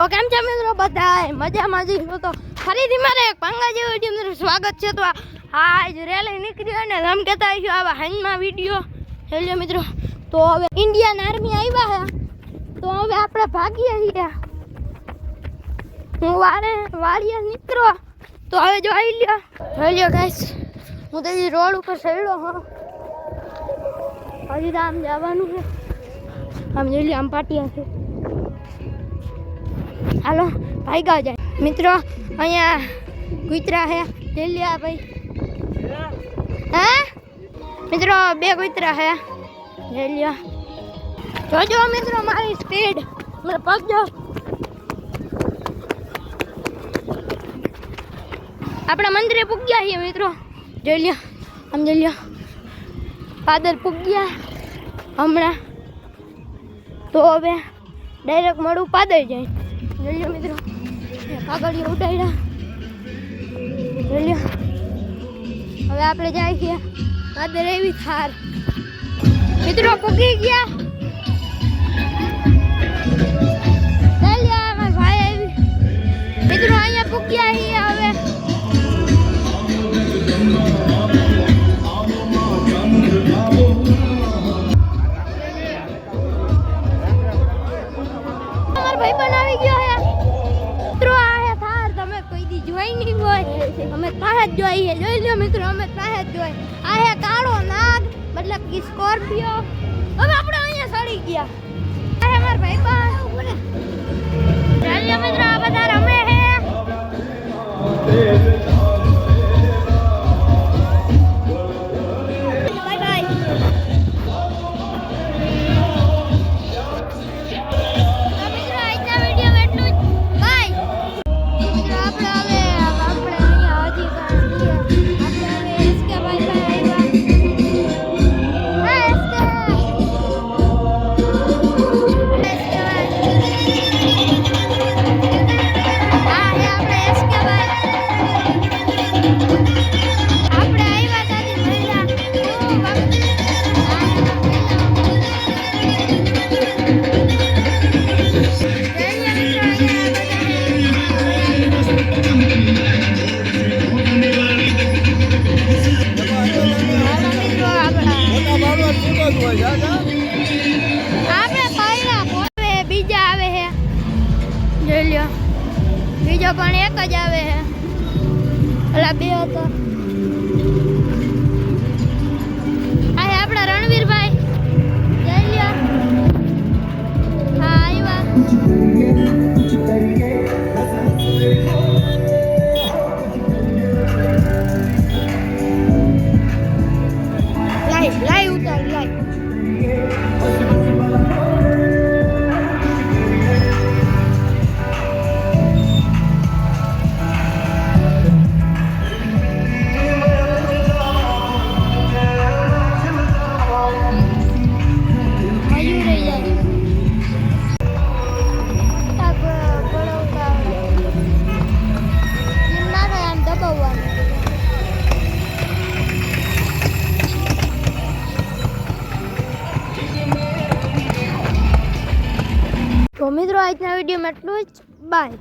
તો કેમ છે મિત્રો બધા મજામાં જ છો? તો ફરીથી મારે એક પાંગા જેવો વિડીયો મિત્રો સ્વાગત છે. તો આજ રેલી નીકળ્યો ને તમે કહેતા છો આવા હાઈમાં વિડીયો હેલ્યો મિત્રો. તો હવે ઇન્ડિયન આર્મી આવ્યા છે તો હવે આપણે ભાગીએ છીએ. હું વાળીએ નીકળો તો હવે જોઈ લ્યો ગાઈસ, હું તો રોડ ઉપર સડ્યો હો. હજી તો આમ જવાનું છે, આમ જોઈ લ્યો, આમ પાટિયા છે. હાલો ભાઈ ગાવ જાય મિત્રો. અહીંયા કૂતરા છે, લઈ લ્યા ભાઈ. હા મિત્રો, 2 કૂતરા છે, લઈ લ્યો. જોજો મિત્રો મારી સ્પીડ, મારા પગ જો. આપણા મંદિરે પૂગ્યા છીએ મિત્રો, જોઈ લ્યો, આમ જોઈ લ્યો. પાદર પૂગ્યા હમણાં, તો હવે ડાયરેક્ટ મળું પાદર જાય. જોઈ લ્યો મિત્રો, કાગળિયો ઉડાડ્યા. જોઈ લ્યો, હવે આપણે જાય છીએ પાદર એવી થાર. મિત્રો પૂગી ગયા. જોઈ લ્યો મારા ભાઈ આવી. મિત્રો અહીંયા પૂગ્યા છીએ હવે. ભાઈ બનાવી ગયો હે મિત્રો. આ હે થાર, તમે કોઈ દી જોઈ નહીં હોય, અમે પાસે જ જોઈએ. જોઈ લો મિત્રો, અમે પાસે જ જોઈએ. આ હે કાળો નાગ, મતલબ કે સ્કોર્પિયો. હવે આપણે અહીંયા સડી ગયા. આ હે મારા ભાઈ પાસે જોઈ લો મિત્રો, આ બધા રમે હે. બીજા આવે છે, જોઈ લ્યો. બીજો પણ એક જ આવે છે, ઓલા 2 હતા. આ આપણા રણવીરભાઈ, જોઈ લ્યો. હા આવ્યા. લાઈવ ઉતાર લાઈવ. તો મિત્રો આજના વિડીયોમાં એટલું જ. બાય.